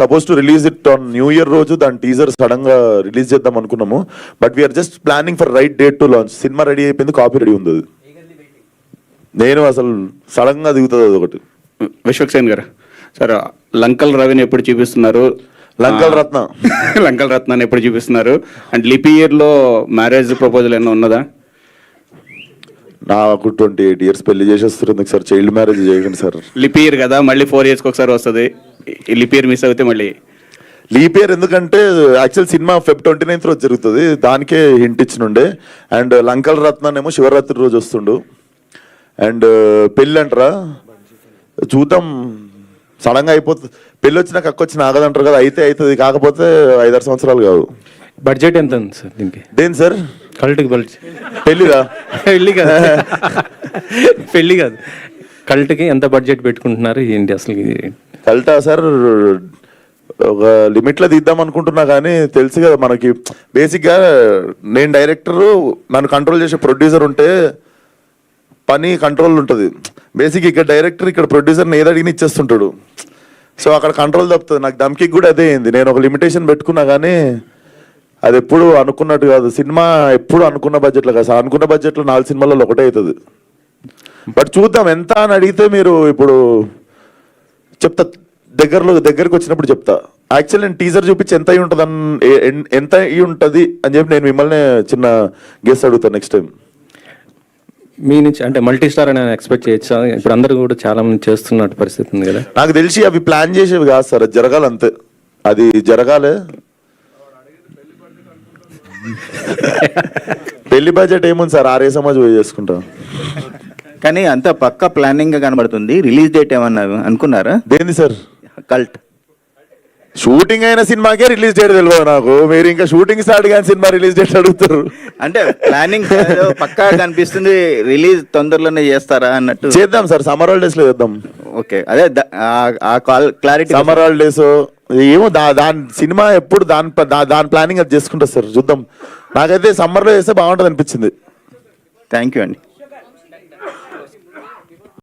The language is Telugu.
Suppose to release it on new year రోజు దాని టీజర్ సడన్ గా రిలీజ్ చేద్దాం అనుకున్నాము. But we're just planning for right date to launch. Cinema ready అయిపోయింది, కాపీ రెడీ ఉంది. అది నేను అసలు సడన్ గా దిగుతుంది అది ఒకటి. విశ్వక్సేన్ గారు, సార్ లంకల్ రవిని ఎప్పుడు చూపిస్తున్నారు? లంకల్ రత్న లంకల్ రత్నాన్ని ఎప్పుడు చూపిస్తున్నారు? అండ్ లిప్ ఇయర్ లో మ్యారేజ్ ప్రపోజల్ ఏమన్నా ఉన్నదా? నాకు 28 years పెళ్లి చేసేస్తుంది సార్. చైల్డ్ మ్యారేజ్ చేయకండి సార్. లిప్ ఇయర్ కదా, మళ్ళీ 4 years ఒకసారి వస్తుంది. లిప్ ఇయర్ మిస్ అవుతే మళ్ళీ లీప్ ఇయర్ ఎందుకంటే యాక్చువల్ సినిమా Feb 29th రోజు జరుగుతుంది, దానికే హింట్ ఇచ్చినుండే. అండ్ లంకల్ రత్నాన్ని ఏమో శివరాత్రి రోజు వస్తుండు. అండ్ పెళ్ళి అంటారా చూద్దాం, సడన్ గా అయిపోతుంది. పెళ్ళి వచ్చినాక అక్కొచ్చిన ఆగదంటారు కదా, అయితే అవుతుంది. కాకపోతే 5-6 సంవత్సరాలు కాదు. బడ్జెట్ ఎంత ఉంది సార్ దీనికి? దేని సార్? కల్ట్కి బడ్జెట్? పెళ్ళిరా? పెళ్ళి కాదు, పెళ్ళి కాదు, కల్ట్కి ఎంత బడ్జెట్ పెట్టుకుంటున్నారు ఏంటి అసలు? కల్టా సార్ ఒక లిమిట్లో తీద్దాం అనుకుంటున్నా, కానీ తెలుసు కదా మనకి. బేసిక్గా నేను డైరెక్టరు, నన్ను కంట్రోల్ చేసే ప్రొడ్యూసర్ ఉంటే పని కంట్రోల్ ఉంటుంది. బేసిక్ ఇక్కడ డైరెక్టర్, ఇక్కడ ప్రొడ్యూసర్ని ఏది అడిగిన ఇచ్చేస్తుంటాడు. సో అక్కడ కంట్రోల్ తప్పుతుంది. నాకు దమ్కి కూడా అదే అయింది. నేను ఒక లిమిటేషన్ పెట్టుకున్నా, కానీ అది ఎప్పుడు అనుకున్నట్టు కాదు. సినిమా ఎప్పుడు అనుకున్న బడ్జెట్లో కాదు. అనుకున్న బడ్జెట్లో 4 సినిమాలలో ఒకటే అవుతుంది. బట్ చూద్దాం ఎంత అని అడిగితే మీరు ఇప్పుడు చెప్తా, దగ్గరకు వచ్చినప్పుడు చెప్తా. యాక్చువల్ నేను టీజర్ చూపించి ఎంత అయి ఉంటుంది ఎంత అయి ఉంటుంది అని చెప్పి నేను మిమ్మల్ని చిన్న గెస్ అడుగుతాను నెక్స్ట్ టైం. మీ నుంచి అంటే మల్టీ స్టార్ అని ఎక్స్పెక్ట్ చేయొచ్చా? ఇప్పుడు అందరూ కూడా చాలా మంది చేస్తున్నట్టు పరిస్థితి ఉంది కదా. నాకు తెలిసి అవి ప్లాన్ చేసేవి కాదు సార్, అది జరగాలి అంతే. అది జరగాలి. పెళ్లి బడ్జెట్ ఏముంది సార్, 6 సమాజ్ పోయి చేసుకుంటాం. కానీ అంత పక్కా ప్లానింగ్ గా కనబడుతుంది. రిలీజ్ డేట్ ఏమన్నా అనుకున్నారా? దేని సార్? కల్ట్ షూటింగ్ అయిన సినిమాకే రిలీజ్ డేట్ తెలియదు నాకు. మీరు ఇంకా షూటింగ్ స్టార్ట్ కానీ సినిమా రిలీజ్ డేట్ అడుగుతారు. అంటే ప్లానింగ్ పక్కా కనిపిస్తుంది. రిలీజ్ తొందరలోనే చేస్తారా అన్నట్టు. చేద్దాం సార్, సమ్మర్ హాలిడేస్ లో చేద్దాం. ఓకే, అదే ఆ క్లారిటీ. సమ్మర్ హాలిడేస్ ఏమో దాని సినిమా ఎప్పుడు దాని ప్లానింగ్ అది చేసుకుంటా సార్. చూద్దాం. నాకైతే సమ్మర్ లో చేస్తే బాగుంటుంది అనిపించింది. థ్యాంక్ యూ అండి.